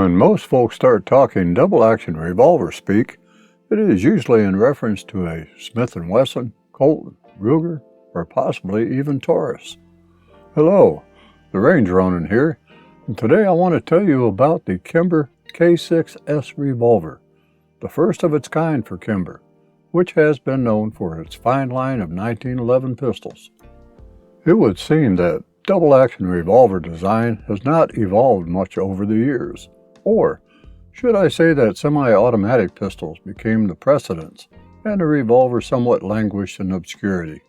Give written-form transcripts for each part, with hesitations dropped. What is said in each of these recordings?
When most folks start talking double-action revolver speak, it is usually in reference to a Smith & Wesson, Colt, Ruger, or possibly even Taurus. Hello, the Range Ronin here, and today I want to tell you about the Kimber K6S Revolver, the first of its kind for Kimber, which has been known for its fine line of 1911 pistols. It would seem that double-action revolver design has not evolved much over the years, or should I say that semi-automatic pistols became the precedents and the revolver somewhat languished in obscurity,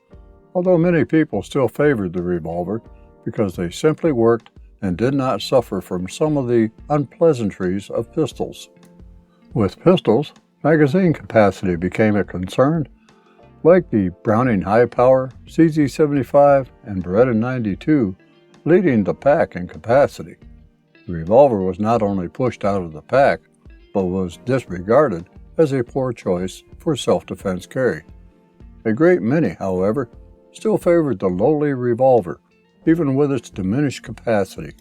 although many people still favored the revolver because they simply worked and did not suffer from some of the unpleasantries of pistols. With pistols, magazine capacity became a concern, like the Browning High Power, CZ75, and Beretta 92, leading the pack in capacity. The revolver was not only pushed out of the pack, but was disregarded as a poor choice for self-defense carry. A great many, however, still favored the lowly revolver, even with its diminished capacity.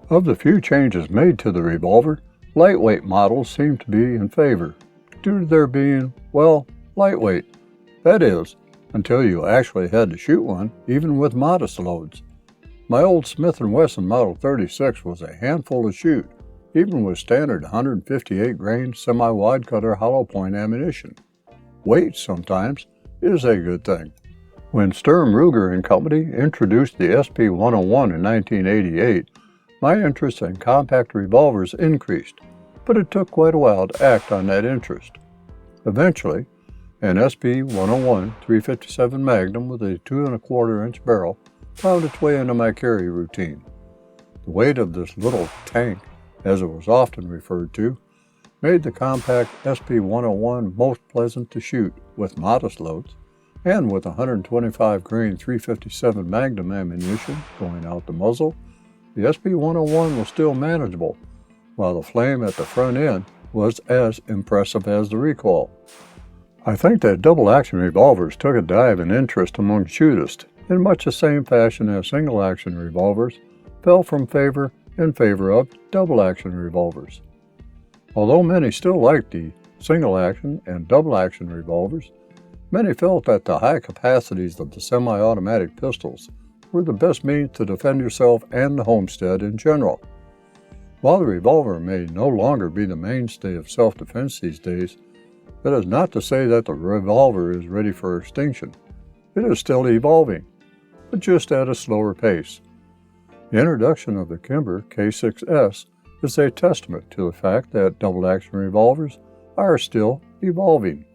Of the few changes made to the revolver, lightweight models seem to be in favor, due to their being, well, lightweight. That is, until you actually had to shoot one, even with modest loads. My old Smith & Wesson Model 36 was a handful to shoot, even with standard 158 grain semi-wide cutter hollow point ammunition. Weight, sometimes, is a good thing. When Sturm Ruger & Company introduced the SP-101 in 1988, my interest in compact revolvers increased, but it took quite a while to act on that interest. Eventually, an SP-101 357 Magnum with a 2 1/4 inch barrel found its way into my carry routine. The weight of this little tank, as it was often referred to, made the compact SP-101 most pleasant to shoot with modest loads, and with 125 grain 357 Magnum ammunition going out the muzzle, the SP-101 was still manageable, while the flame at the front end was as impressive as the recoil. I think that double-action revolvers took a dive in interest among shootists, in much the same fashion as single-action revolvers fell from favor in favor of double-action revolvers. Although many still liked the single-action and double-action revolvers, many felt that the high capacities of the semi-automatic pistols were the best means to defend yourself and the homestead in general. While the revolver may no longer be the mainstay of self-defense these days, that is not to say that the revolver is ready for extinction. It is still evolving, but just at a slower pace. The introduction of the Kimber K6S is a testament to the fact that double-action revolvers are still evolving.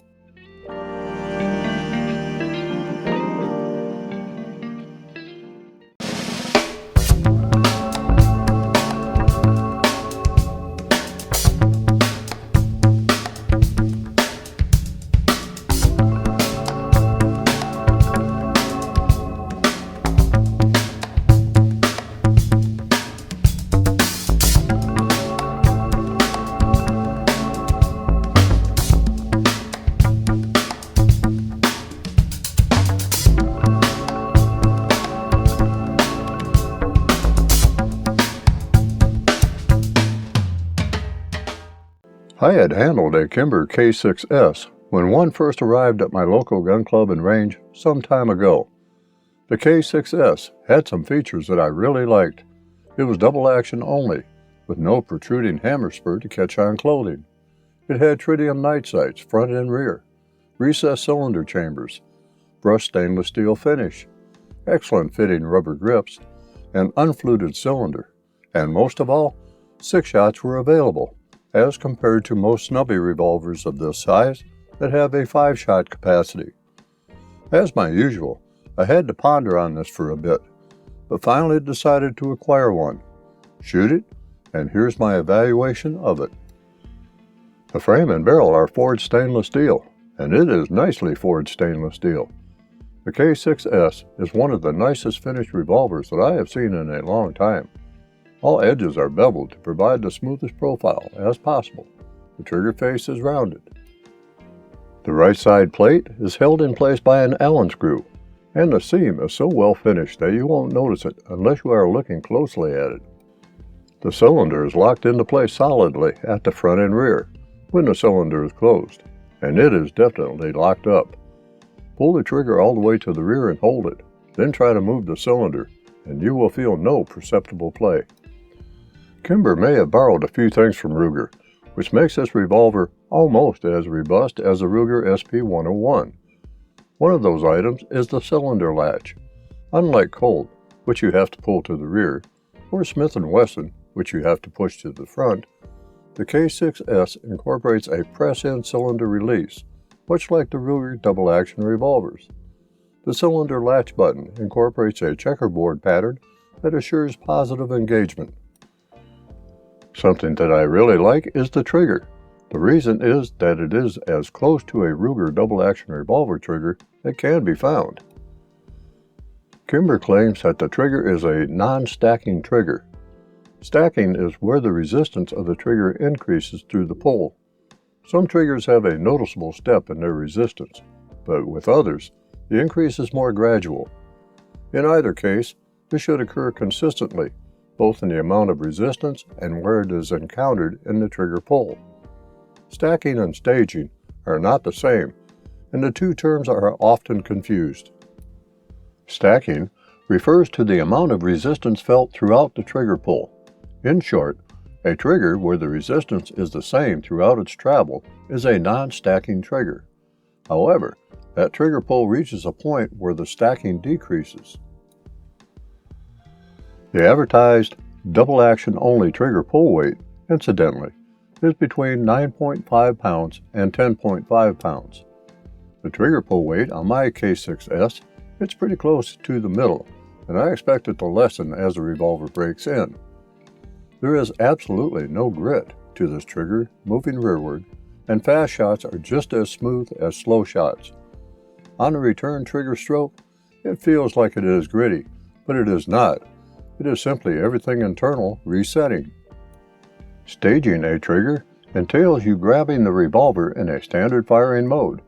I had handled a Kimber K6S when one first arrived at my local gun club and range some time ago. The K6S had some features that I really liked. It was double action only, with no protruding hammer spur to catch on clothing. It had tritium night sights front and rear, recessed cylinder chambers, brushed stainless steel finish, excellent fitting rubber grips, an unfluted cylinder, and most of all, 6 shots were available, as compared to most snubby revolvers of this size that have a 5-shot capacity. As my usual, I had to ponder on this for a bit, but finally decided to acquire one, shoot it, and here's my evaluation of it. The frame and barrel are forged stainless steel, and it is nicely forged stainless steel. The K6S is one of the nicest finished revolvers that I have seen in a long time. All edges are beveled to provide the smoothest profile as possible. The trigger face is rounded. The right side plate is held in place by an Allen screw, and the seam is so well finished that you won't notice it unless you are looking closely at it. The cylinder is locked into place solidly at the front and rear when the cylinder is closed, and it is definitely locked up. Pull the trigger all the way to the rear and hold it, then try to move the cylinder, and you will feel no perceptible play. Kimber may have borrowed a few things from Ruger, which makes this revolver almost as robust as the Ruger SP101. One of those items is the cylinder latch. Unlike Colt, which you have to pull to the rear, or Smith & Wesson, which you have to push to the front, the K6S incorporates a press-in cylinder release, much like the Ruger double-action revolvers. The cylinder latch button incorporates a checkerboard pattern that assures positive engagement. Something that I really like is the trigger. The reason is that it is as close to a Ruger double-action revolver trigger that can be found. Kimber claims that the trigger is a non-stacking trigger. Stacking is where the resistance of the trigger increases through the pull. Some triggers have a noticeable step in their resistance, but with others, the increase is more gradual. In either case, this should occur consistently, both in the amount of resistance and where it is encountered in the trigger pull. Stacking and staging are not the same, and the two terms are often confused. Stacking refers to the amount of resistance felt throughout the trigger pull. In short, a trigger where the resistance is the same throughout its travel is a non-stacking trigger. However, that trigger pull reaches a point where the stacking decreases. The advertised double-action only trigger pull weight, incidentally, is between 9.5 pounds and 10.5 pounds. The trigger pull weight on my K6S is pretty close to the middle, and I expect it to lessen as the revolver breaks in. There is absolutely no grit to this trigger moving rearward, and fast shots are just as smooth as slow shots. On the return trigger stroke, it feels like it is gritty, but it is not. It is simply everything internal resetting. Staging a trigger entails you grabbing the revolver in a standard firing mode,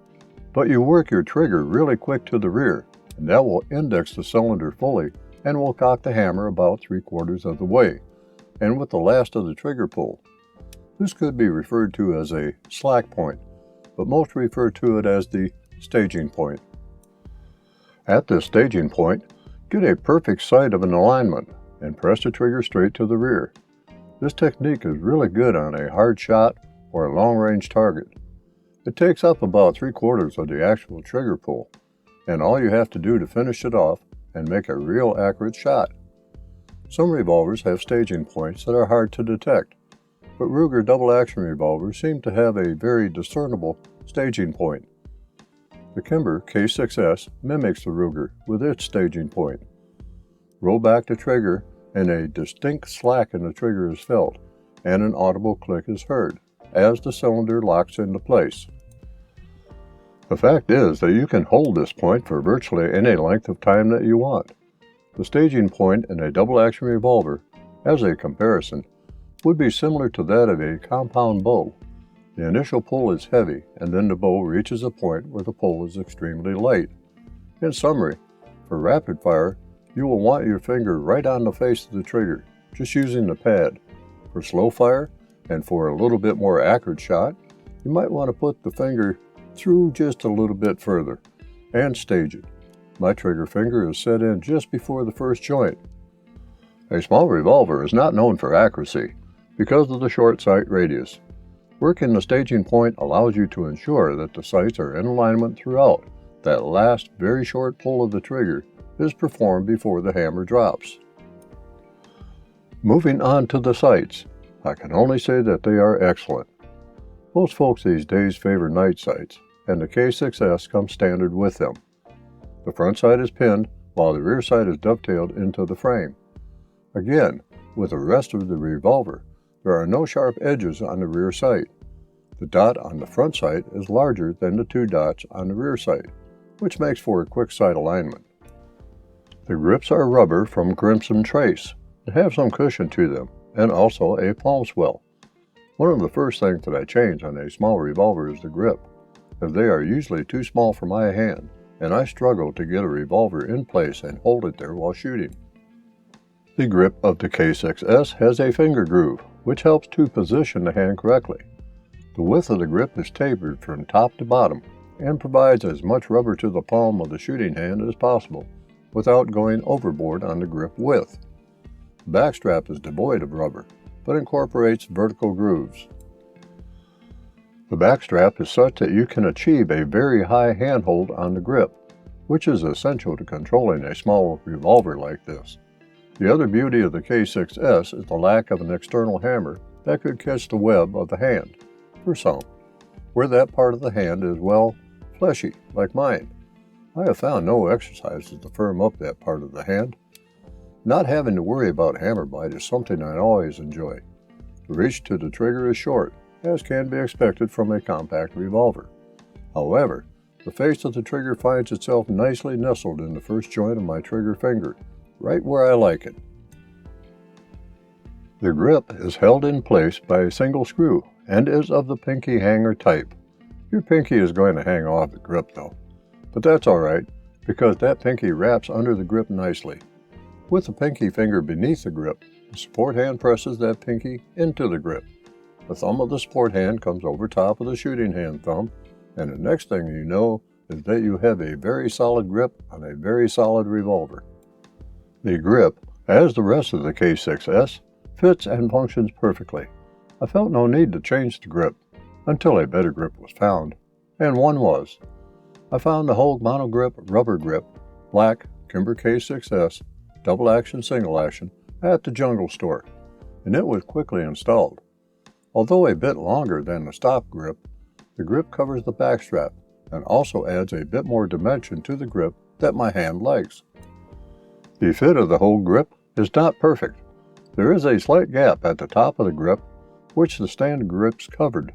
but you work your trigger really quick to the rear, and that will index the cylinder fully and will cock the hammer about 3/4 of the way, and with the last of the trigger pull. This could be referred to as a slack point, but most refer to it as the staging point. At this staging point, get a perfect sight of an alignment and press the trigger straight to the rear. This technique is really good on a hard shot or a long-range target. It takes up about 3/4 of the actual trigger pull, and all you have to do to finish it off and make a real accurate shot. Some revolvers have staging points that are hard to detect, but Ruger double-action revolvers seem to have a very discernible staging point. The Kimber K6S mimics the Ruger with its staging point. Roll back the trigger and a distinct slack in the trigger is felt, and an audible click is heard as the cylinder locks into place. The fact is that you can hold this point for virtually any length of time that you want. The staging point in a double-action revolver, as a comparison, would be similar to that of a compound bow. The initial pull is heavy, and then the bow reaches a point where the pull is extremely light. In summary, for rapid fire, you will want your finger right on the face of the trigger, just using the pad. For slow fire, and for a little bit more accurate shot, you might want to put the finger through just a little bit further, and stage it. My trigger finger is set in just before the first joint. A small revolver is not known for accuracy because of the short sight radius. Working the staging point allows you to ensure that the sights are in alignment throughout. That last very short pull of the trigger is performed before the hammer drops. Moving on to the sights, I can only say that they are excellent. Most folks these days favor night sights, and the K6S comes standard with them. The front sight is pinned, while the rear sight is dovetailed into the frame. Again, with the rest of the revolver, there are no sharp edges on the rear sight. The dot on the front sight is larger than the 2 dots on the rear sight, which makes for a quick sight alignment. The grips are rubber from Crimson Trace and have some cushion to them, and also a palm swell. One of the first things that I change on a small revolver is the grip, as they are usually too small for my hand, and I struggle to get a revolver in place and hold it there while shooting. The grip of the K6S has a finger groove, which helps to position the hand correctly. The width of the grip is tapered from top to bottom and provides as much rubber to the palm of the shooting hand as possible without going overboard on the grip width. The backstrap is devoid of rubber, but incorporates vertical grooves. The backstrap is such that you can achieve a very high handhold on the grip, which is essential to controlling a small revolver like this. The other beauty of the K6S is the lack of an external hammer that could catch the web of the hand, for some, where that part of the hand is, well, fleshy, like mine. I have found no exercises to firm up that part of the hand. Not having to worry about hammer bite is something I always enjoy. The reach to the trigger is short, as can be expected from a compact revolver. However, the face of the trigger finds itself nicely nestled in the first joint of my trigger finger, right where I like it. The grip is held in place by a single screw and is of the pinky hanger type. Your pinky is going to hang off the grip though, but that's alright because that pinky wraps under the grip nicely. With the pinky finger beneath the grip, the support hand presses that pinky into the grip. The thumb of the support hand comes over top of the shooting hand thumb, and the next thing you know is that you have a very solid grip on a very solid revolver. The grip, as the rest of the K6S, fits and functions perfectly. I felt no need to change the grip until a better grip was found, and one was. I found the Hogue Monogrip Rubber Grip, black Kimber K6S, double action single action at the Jungle store, and it was quickly installed. Although a bit longer than the stock grip, the grip covers the backstrap and also adds a bit more dimension to the grip that my hand likes. The fit of the Hogue grip is not perfect. There is a slight gap at the top of the grip, which the standard grips covered.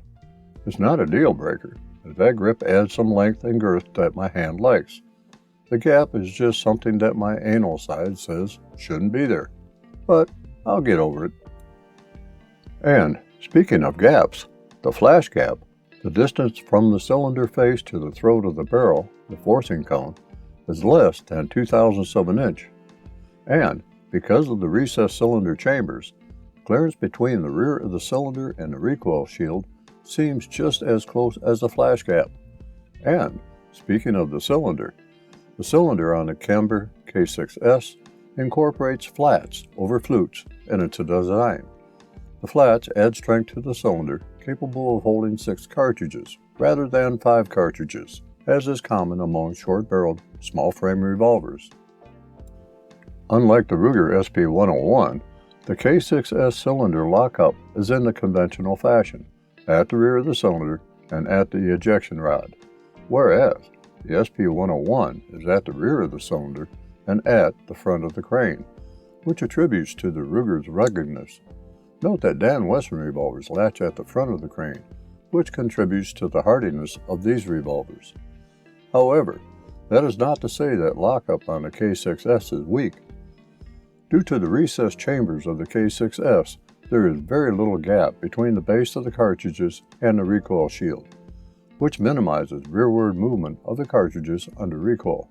It's not a deal breaker, as that grip adds some length and girth that my hand likes. The gap is just something that my anal side says shouldn't be there, but I'll get over it. And speaking of gaps, the flash gap, the distance from the cylinder face to the throat of the barrel, the forcing cone, is less than 2/1000 of an inch. And because of the recessed cylinder chambers, clearance between the rear of the cylinder and the recoil shield seems just as close as the flash gap. And speaking of the cylinder on the Kimber K6S incorporates flats over flutes in its design. The flats add strength to the cylinder, capable of holding 6 cartridges rather than 5 cartridges, as is common among short-barreled, small-frame revolvers. Unlike the Ruger SP101, the K6S cylinder lockup is in the conventional fashion, at the rear of the cylinder and at the ejection rod, whereas the SP101 is at the rear of the cylinder and at the front of the crane, which attributes to the Ruger's ruggedness. Note that Dan Wesson revolvers latch at the front of the crane, which contributes to the hardiness of these revolvers. However, that is not to say that lockup on the K6S is weak. Due to the recessed chambers of the K6S, there is very little gap between the base of the cartridges and the recoil shield, which minimizes rearward movement of the cartridges under recoil.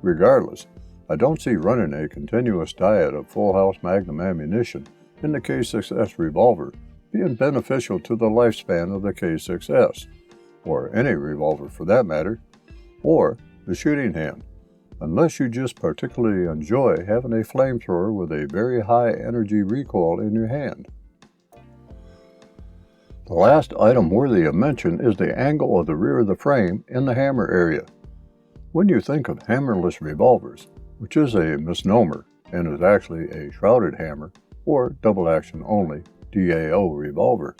Regardless, I don't see running a continuous diet of full-house Magnum ammunition in the K6S revolver being beneficial to the lifespan of the K6S, or any revolver for that matter, or the shooting hand, unless you just particularly enjoy having a flamethrower with a very high energy recoil in your hand. The last item worthy of mention is the angle of the rear of the frame in the hammer area. When you think of hammerless revolvers, which is a misnomer and is actually a shrouded hammer or double action only DAO revolver,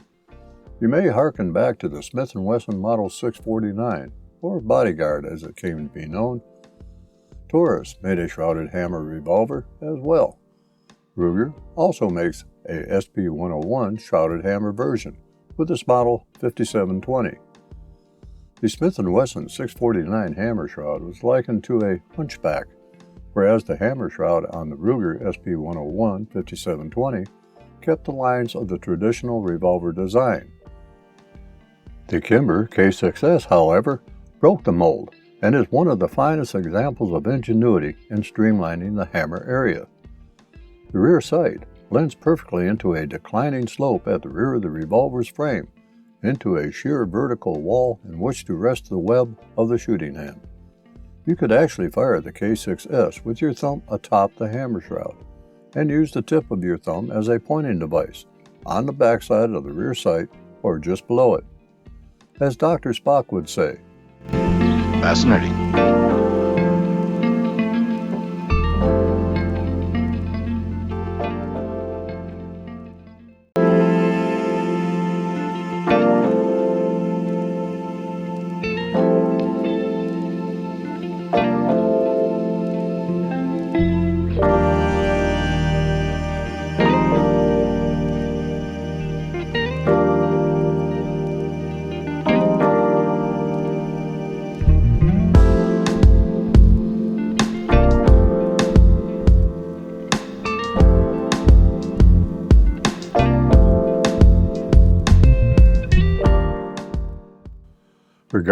you may harken back to the Smith & Wesson Model 649, or Bodyguard as it came to be known. Taurus made a shrouded hammer revolver as well. Ruger also makes a SP101 shrouded hammer version with its Model 5720. The Smith & Wesson 649 hammer shroud was likened to a hunchback, whereas the hammer shroud on the Ruger SP101 5720 kept the lines of the traditional revolver design. The Kimber K6S, however, broke the mold and is one of the finest examples of ingenuity in streamlining the hammer area. The rear sight blends perfectly into a declining slope at the rear of the revolver's frame, into a sheer vertical wall in which to rest the web of the shooting hand. You could actually fire the K6S with your thumb atop the hammer shroud, and use the tip of your thumb as a pointing device on the backside of the rear sight or just below it. As Dr. Spock would say, fascinating.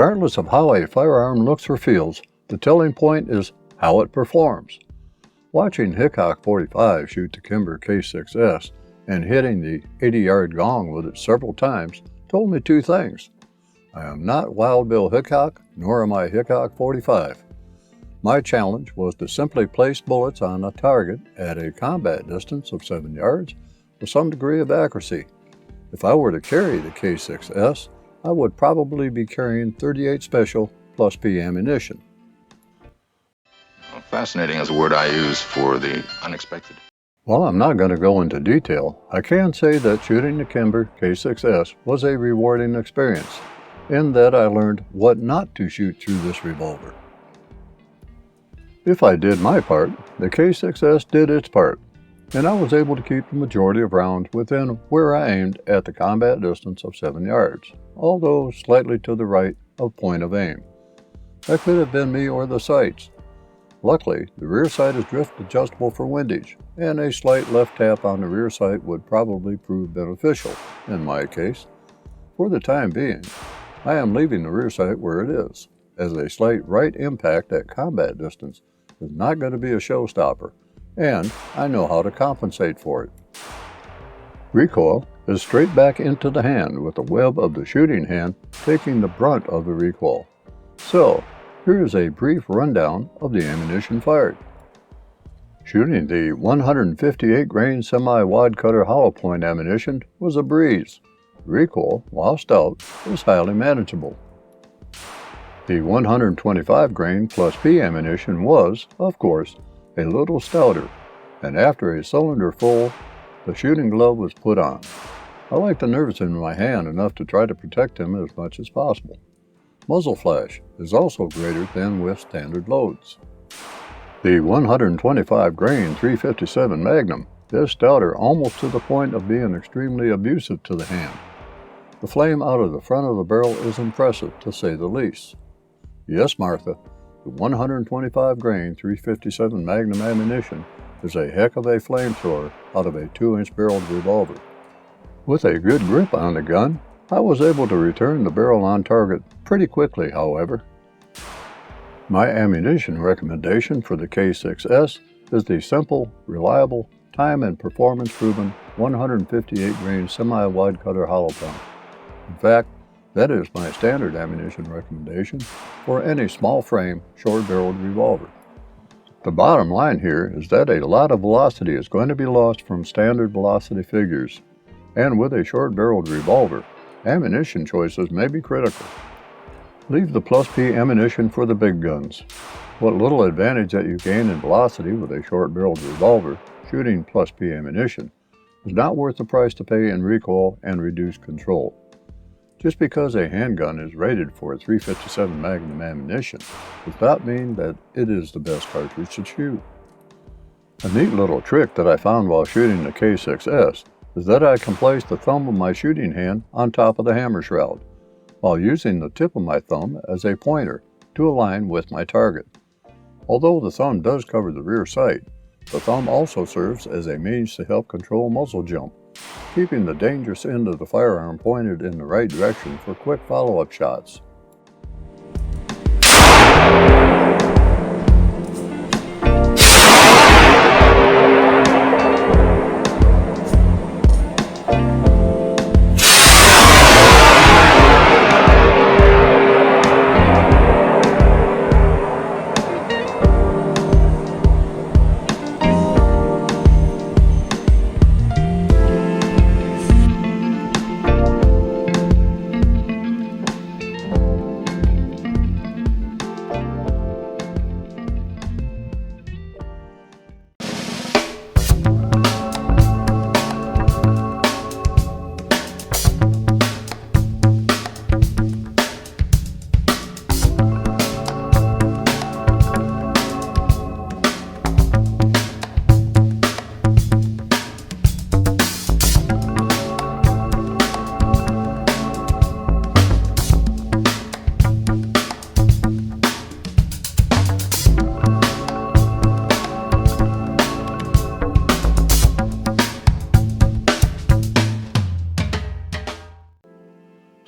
regardless of how a firearm looks or feels, the telling point is how it performs. Watching Hickok 45 shoot the Kimber K6S and hitting the 80-yard gong with it several times told me two things. I am not Wild Bill Hickok, nor am I Hickok 45. My challenge was to simply place bullets on a target at a combat distance of 7 yards with some degree of accuracy. If I were to carry the K6S, I would probably be carrying .38 Special plus P ammunition. Well, fascinating is a word I use for the unexpected. While I'm not going to go into detail, I can say that shooting the Kimber K6S was a rewarding experience, in that I learned what not to shoot through this revolver. If I did my part, the K6S did its part, and I was able to keep the majority of rounds within where I aimed at the combat distance of 7 yards, although slightly to the right of point of aim. That could have been me or the sights. Luckily, the rear sight is drift adjustable for windage, and a slight left tap on the rear sight would probably prove beneficial, in my case. For the time being, I am leaving the rear sight where it is, as a slight right impact at combat distance is not going to be a showstopper, and I know how to compensate for it. Recoil is straight back into the hand, with the web of the shooting hand taking the brunt of the recoil. So, here is a brief rundown of the ammunition fired. Shooting the 158 grain semi-wad cutter hollow point ammunition was a breeze. Recoil, while stout, was highly manageable. The 125 grain plus P ammunition was, of course, a little stouter, and after a cylinder full, the shooting glove was put on. I like the nerves in my hand enough to try to protect him as much as possible. Muzzle flash is also greater than with standard loads. The 125 grain 357 Magnum is stouter almost to the point of being extremely abusive to the hand. The flame out of the front of the barrel is impressive, to say the least. Yes, Martha, the 125 grain 357 Magnum ammunition is a heck of a flamethrower out of a 2-inch barreled revolver. With a good grip on the gun, I was able to return the barrel on target pretty quickly, however. My ammunition recommendation for the K6S is the simple, reliable, time and performance proven 158 grain semi-wide cutter hollow point. In fact, that is my standard ammunition recommendation for any small frame, short barreled revolver. The bottom line here is that a lot of velocity is going to be lost from standard velocity figures, and with a short barreled revolver, ammunition choices may be critical. Leave the plus P ammunition for the big guns. What little advantage that you gain in velocity with a short barreled revolver shooting plus P ammunition is not worth the price to pay in recoil and reduced control. Just because a handgun is rated for a .357 Magnum ammunition does not mean that it is the best cartridge to shoot. A neat little trick that I found while shooting the K6S is that I can place the thumb of my shooting hand on top of the hammer shroud, while using the tip of my thumb as a pointer to align with my target. Although the thumb does cover the rear sight, the thumb also serves as a means to help control muzzle jump, keeping the dangerous end of the firearm pointed in the right direction for quick follow-up shots.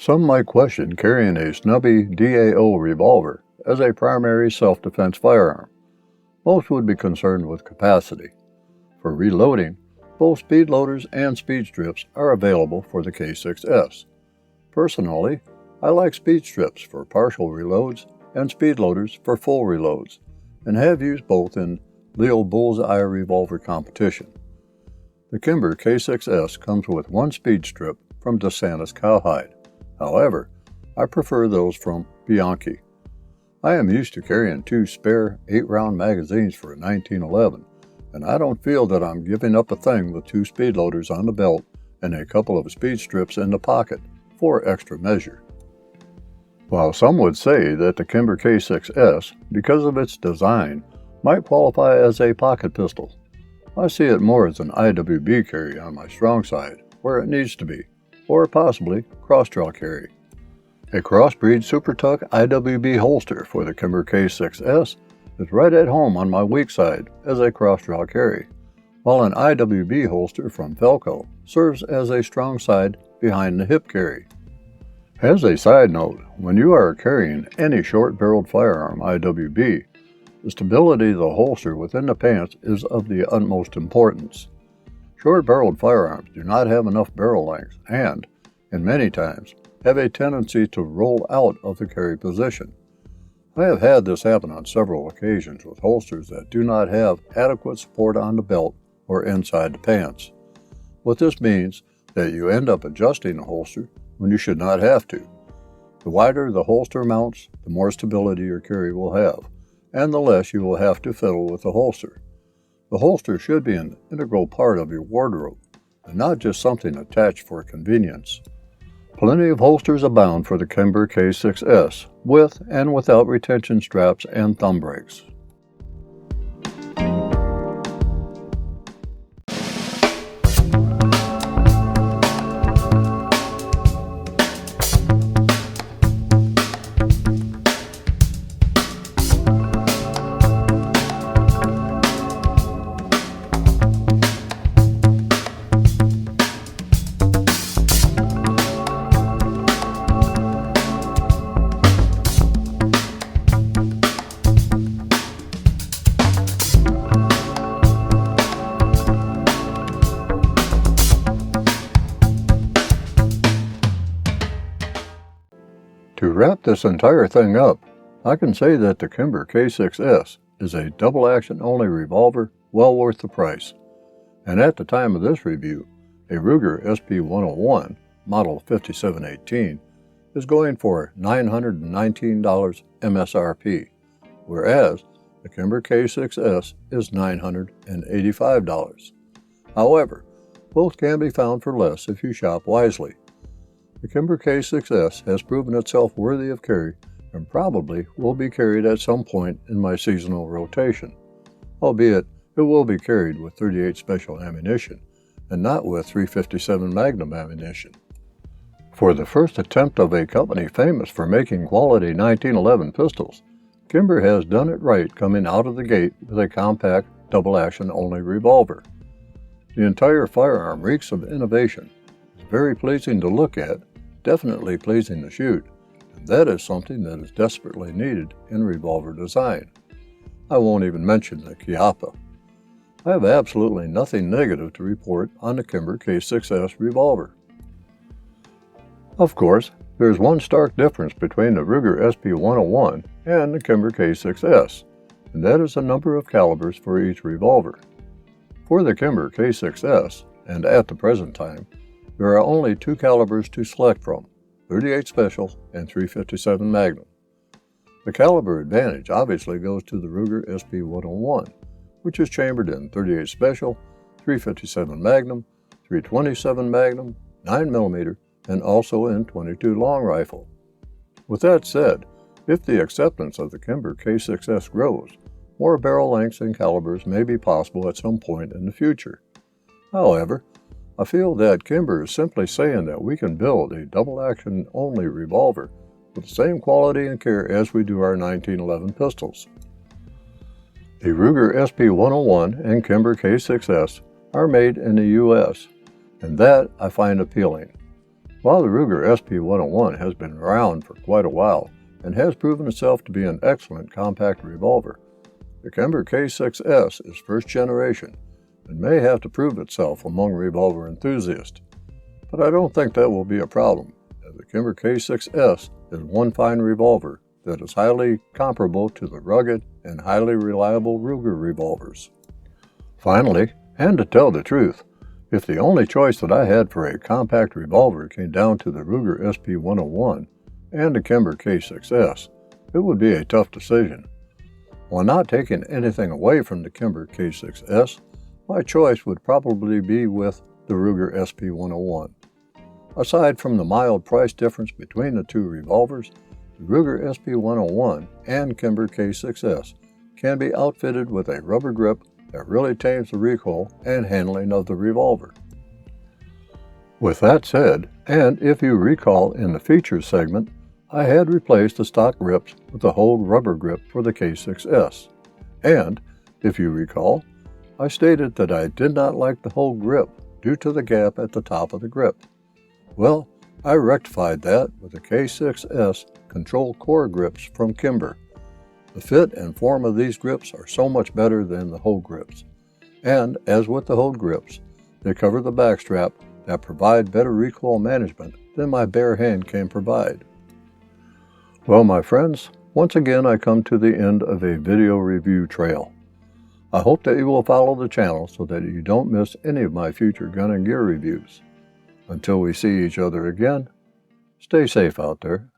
Some might question carrying a snubby DAO revolver as a primary self-defense firearm. Most would be concerned with capacity. For reloading, both speed loaders and speed strips are available for the K6S. Personally, I like speed strips for partial reloads and speed loaders for full reloads, and have used both in Leo Bullseye revolver competition. The Kimber K6S comes with one speed strip from DeSantis Cowhide. However, I prefer those from Bianchi. I am used to carrying 2 spare 8-round magazines for a 1911, and I don't feel that I'm giving up a thing with 2 speed loaders on the belt and a couple of speed strips in the pocket for extra measure. While some would say that the Kimber K6S, because of its design, might qualify as a pocket pistol, I see it more as an IWB carry on my strong side, where it needs to be, or possibly cross-draw carry. A crossbreed Super Tuck IWB holster for the Kimber K6S is right at home on my weak side as a cross-draw carry, while an IWB holster from Felco serves as a strong side behind the hip carry. As a side note, when you are carrying any short-barreled firearm IWB, the stability of the holster within the pants is of the utmost importance. Short-barreled firearms do not have enough barrel length and, in many times, have a tendency to roll out of the carry position. I have had this happen on several occasions with holsters that do not have adequate support on the belt or inside the pants. What this means that you end up adjusting the holster when you should not have to. The wider the holster mounts, the more stability your carry will have, and the less you will have to fiddle with the holster. The holster should be an integral part of your wardrobe, and not just something attached for convenience. Plenty of holsters abound for the Kimber K6S, with and without retention straps and thumb brakes. To wrap this entire thing up, I can say that the Kimber K6S is a double-action only revolver well worth the price. And at the time of this review, a Ruger SP101, model 5718, is going for $919 MSRP, whereas the Kimber K6S is $985. However, both can be found for less if you shop wisely. The Kimber K6S has proven itself worthy of carry and probably will be carried at some point in my seasonal rotation, albeit it will be carried with .38 special ammunition and not with .357 Magnum ammunition. For the first attempt of a company famous for making quality 1911 pistols, Kimber has done it right coming out of the gate with a compact double-action only revolver. The entire firearm reeks of innovation. It's very pleasing to look at, definitely pleasing to shoot, and that is something that is desperately needed in revolver design. I won't even mention the Chiappa. I have absolutely nothing negative to report on the Kimber K6S revolver. Of course, there is one stark difference between the Ruger SP101 and the Kimber K6S, and that is the number of calibers for each revolver. For the Kimber K6S, and at the present time, there are only 2 calibers to select from, .38 Special and .357 Magnum. The caliber advantage obviously goes to the Ruger SP101, which is chambered in .38 Special, .357 Magnum, .327 Magnum, 9mm, and also in .22 Long Rifle. With that said, if the acceptance of the Kimber K6S grows, more barrel lengths and calibers may be possible at some point in the future. However, I feel that Kimber is simply saying that we can build a double-action only revolver with the same quality and care as we do our 1911 pistols. The Ruger SP101 and Kimber K6S are made in the U.S., and that I find appealing. While the Ruger SP101 has been around for quite a while and has proven itself to be an excellent compact revolver, the Kimber K6S is first generation and may have to prove itself among revolver enthusiasts. But I don't think that will be a problem, as the Kimber K6S is one fine revolver that is highly comparable to the rugged and highly reliable Ruger revolvers. Finally, and to tell the truth, if the only choice that I had for a compact revolver came down to the Ruger SP101 and the Kimber K6S, it would be a tough decision. While not taking anything away from the Kimber K6S, my choice would probably be with the Ruger SP101. Aside from the mild price difference between the two revolvers, the Ruger SP101 and Kimber K6S can be outfitted with a rubber grip that really tames the recoil and handling of the revolver. With that said, and if you recall in the features segment, I had replaced the stock grips with a whole rubber grip for the K6S. And, if you recall, I stated that I did not like the whole grip due to the gap at the top of the grip. Well, I rectified that with the K6S control core grips from Kimber. The fit and form of these grips are so much better than the hold grips. And, as with the hold grips, they cover the backstrap that provide better recoil management than my bare hand can provide. Well, my friends, once again I come to the end of a video review trail. I hope that you will follow the channel so that you don't miss any of my future gun and gear reviews. Until we see each other again, stay safe out there.